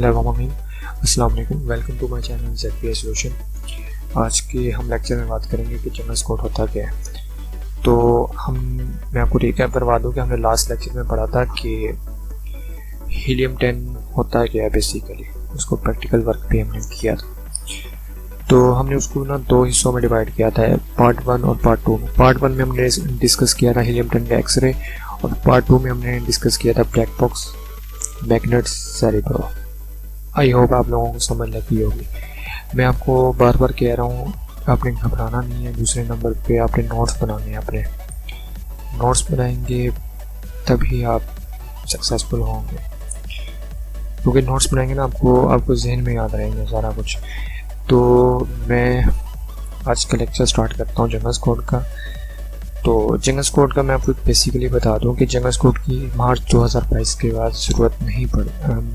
बिस्मिल्लाहिर्रहमानिर्रहीम। अस्सलाम वालेकुम, welcome to my channel ZPA solution. आज के हम लेक्चर में बात करेंगे कि जंगल स्क्वाड होता क्या है। तो मैं आपको रिकैप करवा दूं कि हमने लास्ट लेक्चर में पढ़ा था कि हीलियम 10 होता है क्या है बेसिकली। उसको प्रैक्टिकल वर्क भी हमने किया था। तो हमने उसको ना दो हिस्सों में डिवाइड किया था, पार्ट 1 और पार्ट 2 में। पार्ट 1 में हमने डिस्कस किया था हीलियम 10 का एक्सरे, और पार्ट 2 में हमने डिस्कस किया था black box, magnet, cerebro. I hope आप लोगों को समझ लगी होगी। मैं आपको बार बार कह रहा हूँ, आपने घबराना नहीं है। दूसरे नंबर पे आपने नोट्स बनाने हैं। अपने नोट्स बनाएंगे तभी आप सक्सेसफुल होंगे, क्योंकि नोट्स बनाएंगे ना आपको जहन में याद रहेंगे सारा कुछ। तो मैं आज का लेक्चर स्टार्ट करता हूँ जंगल स्क्वाड का। तो जंगल स्क्वाड का मैं आपको बेसिकली बता दूं कि जंगल स्क्वाड की मार्च 2022 के बाद ज़रूरत नहीं पड़ी,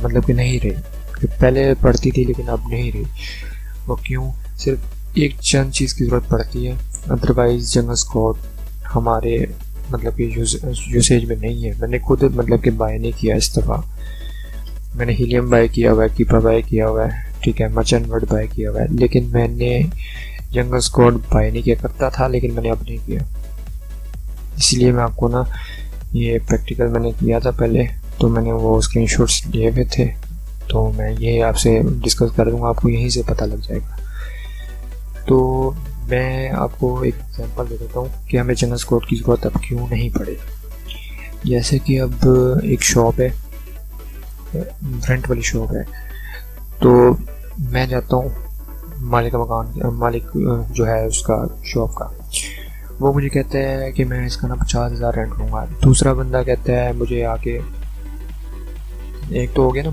मतलब कि नहीं रही। पहले पड़ती थी लेकिन अब नहीं रही। वो क्यों? सिर्फ एक चंद चीज़ की ज़रूरत पड़ती है, अदरवाइज़ जंगल स्क्वाड हमारे मतलब कि यूसेज में नहीं है। मैंने खुद मतलब कि बाय नहीं किया इस दफ़ा। मैंने हीलियम बाय किया हुआ है, कीपर बाय किया हुआ है, ठीक है, मर्चेंट वर्ड बाय किया हुआ है, लेकिन मैंने जंगल स्क्वाड बाय नहीं किया। करता था लेकिन मैंने अब नहीं किया। इसलिए मैं आपको ना ये प्रैक्टिकल मैंने किया था पहले, तो मैंने वो स्क्रीनशॉट्स लिए हुए थे। तो मैं ये आपसे डिस्कस कर दूंगा, आपको यहीं से पता लग जाएगा। तो मैं आपको एक एग्जांपल दे देता हूँ कि हमें जंगल स्क्वाड की ज़रूरत अब क्यों नहीं पड़ेगी। जैसे कि अब एक शॉप है, रेंट वाली शॉप है। तो मैं जाता हूँ, मालिक जो है उसका शॉप का, वो मुझे कहता है कि मैं इसका ना 50,000 रेंट लूँगा। दूसरा बंदा कहता है मुझे आके, एक तो हो गया ना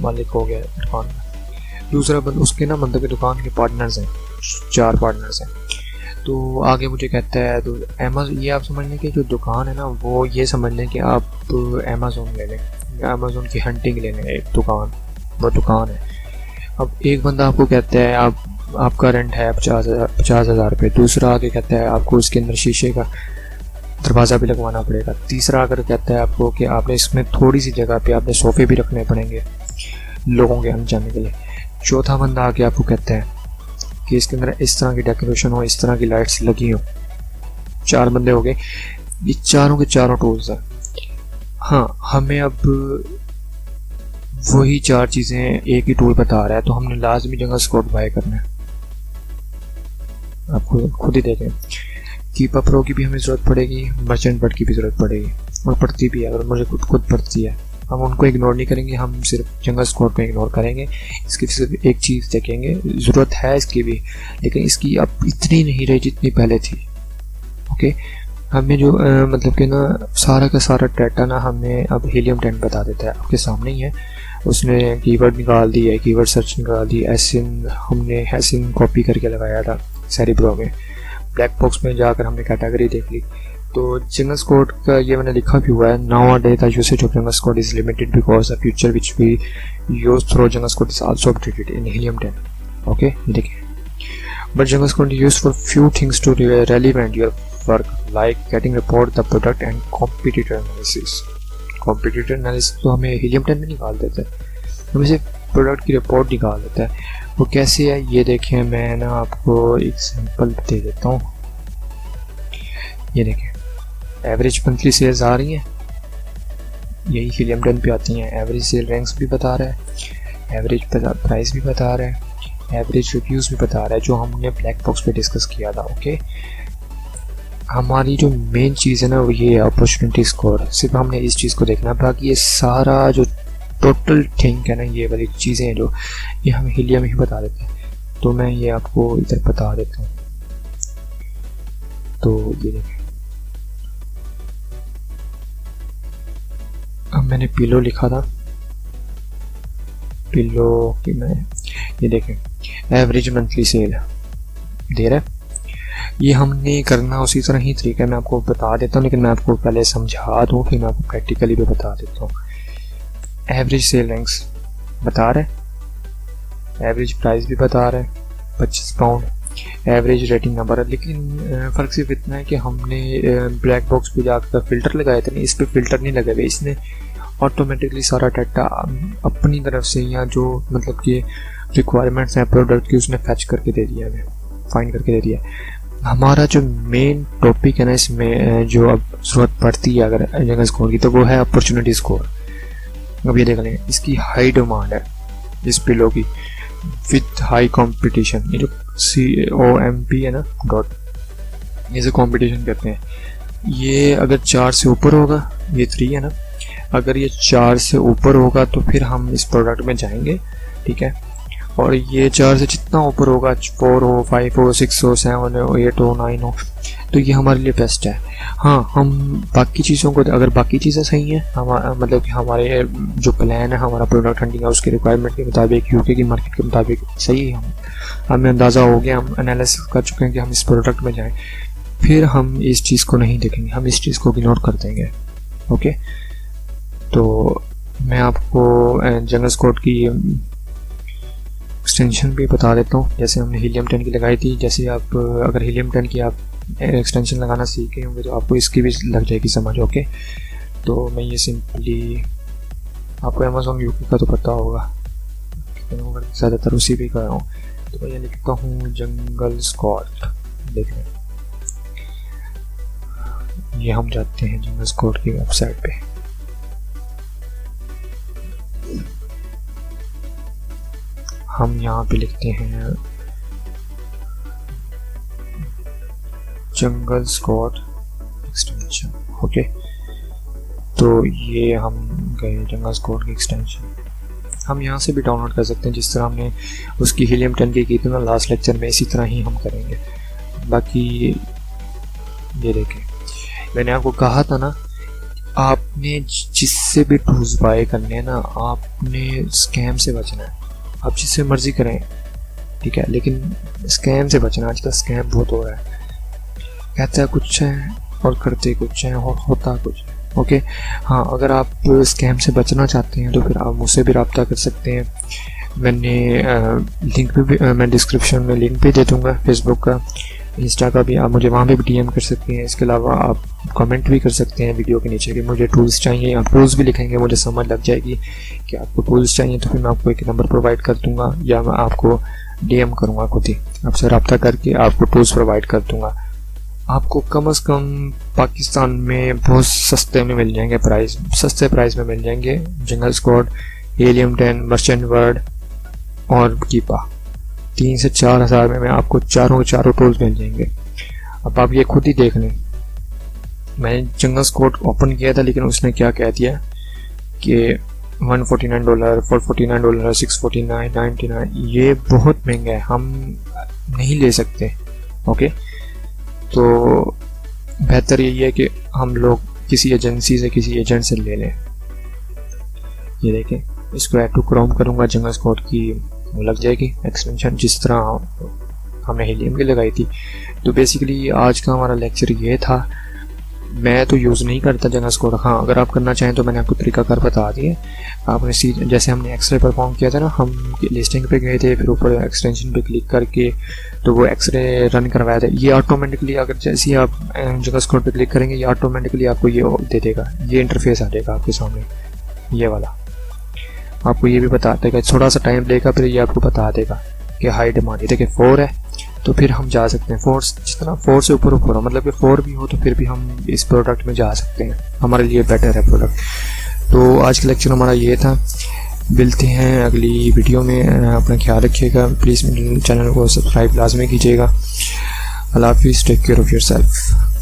मालिक हो गया दुकान का, दूसरा बंदा उसके ना मतलब के दुकान के पार्टनर्स हैं, 4 पार्टनर्स हैं। तो आगे मुझे कहता है तो अमेज़न, ये आप समझ लें कि जो दुकान है ना वो ये समझ लें कि आप अमेज़न ले लें, अमेज़न की हंटिंग ले लें। एक वो दुकान है। अब एक बंदा आपको कहता है आपका रेंट है 50,000 रुपये। दूसरा आगे कहता है आपको इसके अंदर शीशे का दरवाज़ा भी लगवाना पड़ेगा। तीसरा अगर कहता है आपको कि आपने इसमें थोड़ी सी जगह पे आपने सोफ़े भी रखने पड़ेंगे लोगों के आने जाने के लिए। चौथा बंदा आके आपको कहता है कि इसके अंदर इस तरह की डेकोरेशन हो, इस तरह की लाइट्स लगी हो। 4 बंदे हो गए, ये चारों के चारों टूल्स हैं। हाँ, हमें अब वही 4 चीज़ें एक ही टूल बता रहा है, तो हमने लाजमी जंगल स्क्वाड बाय करना है। आपको खुद ही देखें, कीपर प्रो की भी हमें ज़रूरत पड़ेगी, मर्चेंट बर्ड की भी ज़रूरत पड़ेगी, और पड़ती भी है, और मुझे खुद पड़ती है। हम उनको इग्नोर नहीं करेंगे, हम सिर्फ जंगल स्क्वाड को इग्नोर करेंगे। इसकी सिर्फ एक चीज़ देखेंगे, ज़रूरत है इसकी भी, लेकिन इसकी अब इतनी नहीं रही जितनी पहले थी। ओके, हमें जो मतलब कि ना सारा का सारा डाटा ना हमें अब हीलियम 10 बता देता है। आपके सामने ही है, उसने कीवर्ड निकाल दी है, कीवर्ड सर्च निकाल दी। हमने हैसिन कॉपी करके लगाया था सेरेब्रो में। ब्लैक बॉक्स में जाकर हमने कैटेगरी देख ली। तो जंगल स्क्वाड का ये मैंने लिखा भी हुआ है, now a day the usage of Jungle Scout is limited because the feature which we use through Jungle Scout is also updated in Helium 10। Okay, ये देखिए, but Jungle Scout is used for few things to relevant your work, like getting report the product and competitor analysis. Competitor analysis तो हमें helium 10 में निकाल देता है, हमें सिर्फ प्रोडक्ट की रिपोर्ट निकाल देता है। वो कैसे है ये देखें, मैं ना आपको एग्जांपल दे देता हूँ। ये देखें, एवरेज मंथली सेल्स आ रही हैं, यही हीलियम 10 पे आती हैं। एवरेज सेल रैंक्स भी बता रहा है, एवरेज प्राइस भी बता रहा है, एवरेज रिव्यूज़ भी बता रहा है, जो हमने ब्लैक बॉक्स पे डिस्कस किया था। ओके, हमारी जो मेन चीज़ है ना वो ये है अपॉर्चुनिटी स्कोर। सिर्फ हमने इस चीज़ को देखना, बाकी ये सारा जो टोटल थिंक है ना, ये वाली चीज़ें हैं जो ये हम हीलियम ही बता देते हैं। तो मैं ये आपको इधर बता देता हूँ। तो ये देखें, अब मैंने पिलो लिखा था, पिलो की मैं, ये देखें एवरेज मंथली सेल दे रहा है। ये हमने करना उसी तरह ही तरीका मैं आपको बता देता हूँ, लेकिन मैं आपको पहले समझा दूँ, फिर मैं आपको प्रैक्टिकली भी बता देता हूँ। एवरेज सेल रैंक्स बता रहा है, एवरेज प्राइस भी बता रहा है 25 पाउंड, एवरेज रेटिंग नंबर है। लेकिन फ़र्क सिर्फ इतना है कि हमने ब्लैक बॉक्स पे जाकर फ़िल्टर लगाए थे, इस पे फ़िल्टर नहीं लगे हुए। इसने ऑटोमेटिकली सारा डाटा अपनी तरफ से या जो मतलब कि रिक्वायरमेंट्स हैं प्रोडक्ट की उसने फैच करके दे दिया, हमें फाइंड करके दे दिया। हमारा जो मेन टॉपिक है ना इसमें जो अब ज़रूरत पड़ती है अगर जंगल स्कोर की, तो वो है अपॉर्चुनिटी स्कोर। अब ये देख लें, इसकी हाई डिमांड है इस पिलो की विथ हाई कंपटीशन। ये जो COMP है ना डॉट, इसे कंपटीशन कहते हैं। ये अगर 4 से ऊपर होगा, ये 3 है ना, अगर ये 4 से ऊपर होगा तो फिर हम इस प्रोडक्ट में जाएंगे, ठीक है। और ये 4 से जितना ऊपर होगा, 4 हो, 5 हो, 6 हो, 7 हो, 8 हो, 9 हो, तो ये हमारे लिए बेस्ट है। हाँ, हम बाकी चीज़ों को अगर बाकी चीज़ें सही हैं, मतलब कि हमारे जो प्लान है हमारा प्रोडक्ट हंटिंग है उसके रिक्वायरमेंट के मुताबिक, यूके की मार्केट के मुताबिक सही है, हमें अंदाज़ा हो गया, हम एनालिसिस कर चुके हैं कि हम इस प्रोडक्ट में जाएँ, फिर हम इस चीज़ को नहीं देखेंगे, हम इस चीज़ को इग्नोर कर देंगे। ओके, तो मैं आपको जंगल स्क्वाड की एक्सटेंशन भी बता देता हूँ। जैसे हमने हीलियम 10 की लगाई थी, जैसे आप अगर हीलियम 10 की आप एक्सटेंशन लगाना सीख गए होंगे तो आपको इसकी भी लग जाएगी समझ। ओके, तो मैं ये सिंपली आपको अमेज़ॉन यूके का तो पता होगा, ज़्यादातर उसी भी कर रहा हूँ, तो मैं ये लिखता हूँ जंगल स्क्वाड। देख लें, ये हम जाते हैं जंगल स्क्वाड की वेबसाइट पे। हम यहाँ पे लिखते हैं जंगल स्क्वाड एक्सटेंशन। ओके, तो ये हम गए जंगल स्क्वाड की एक्सटेंशन। हम यहाँ से भी डाउनलोड कर सकते हैं, जिस तरह हमने उसकी हीलियम 10 की थी ना लास्ट लेक्चर में, इसी तरह ही हम करेंगे। बाकी ये देखें, मैंने आपको कहा था ना, आपने जिससे भी टूल्स बाय करने हैं ना, आपने स्कैम से बचना है। आप जिससे मर्जी करें, ठीक है, लेकिन स्कैम से बचना। आजकल स्कैम बहुत हो रहा है, कहता कुछ है और करते कुछ है और होता कुछ है। ओके, हाँ, अगर आप स्कैम से बचना चाहते हैं तो फिर आप मुझसे भी रब्ता कर सकते हैं। मैंने लिंक भी मैं डिस्क्रिप्शन में लिंक भी दे दूँगा, फेसबुक का, इंस्टा का भी, आप मुझे वहाँ भी DM कर सकते हैं। इसके अलावा आप कमेंट भी कर सकते हैं वीडियो के नीचे कि मुझे टूल्स चाहिए। आप टूल्स भी लिखेंगे, मुझे समझ लग जाएगी कि आपको टूल्स चाहिए, तो फिर मैं आपको एक नंबर प्रोवाइड कर दूँगा या मैं आपको DM करूँगा, खुद ही आपसे रब्ता करके आपको टूल्स प्रोवाइड कर दूँगा। आपको कम से कम पाकिस्तान में बहुत सस्ते में मिल जाएंगे, सस्ते प्राइस में मिल जाएंगे। जंगल स्क्वाड, हीलियम 10, मर्चेंट वर्ड और कीपा 3 से 4 हज़ार में आपको चारों टूल्स मिल जाएंगे। अब आप ये खुद ही देख लें। मैंने जंगल स्क्वाड ओपन किया था, लेकिन उसने क्या कह दिया कि $149, $449, $649, $99, ये बहुत महंगा है, हम नहीं ले सकते। ओके, तो बेहतर यही है कि हम लोग किसी एजेंसी से, किसी एजेंट से ले लें। ये देखें, इसको ऐड टू क्रोम करूँगा, जंगल स्क्वाड की लग जाएगी एक्सटेंशन, जिस तरह हमने हीलियम की लगाई थी। तो बेसिकली आज का हमारा लेक्चर ये था। मैं तो यूज़ नहीं करता जंगल स्क्वाड। हाँ, अगर आप करना चाहें तो मैंने आपको तरीकाकार बता दिए। आपने जैसे हमने एक्सरे परफॉर्म किया था ना, हम लिस्टिंग पे गए थे, फिर ऊपर एक्सटेंशन पे क्लिक करके तो वो एक्सरे रन करवाया था। ये ऑटोमेटिकली, अगर जैसे ही आप जंगल स्क्वाड पे क्लिक करेंगे, ये ऑटोमेटिकली आपको ये दे देगा, ये इंटरफेस आ जाएगा आपके सामने, ये वाला। आपको ये भी बता देगा, थोड़ा सा टाइम लेगा, फिर ये आपको बता देगा कि हाई डिमांड, ये देखिए 4 है, तो फिर हम जा सकते हैं 4, जितना 4 से ऊपर हो, मतलब कि 4 भी हो तो फिर भी हम इस प्रोडक्ट में जा सकते हैं, हमारे लिए बेटर है प्रोडक्ट। तो आज का लेक्चर हमारा ये था। मिलते हैं अगली वीडियो में। अपना ख्याल रखिएगा, प्लीज़ मेरे चैनल को सब्सक्राइब लाजमी कीजिएगा। अल्लाह हाफिज़, टेक केयर ऑफ़ योरसेल्फ।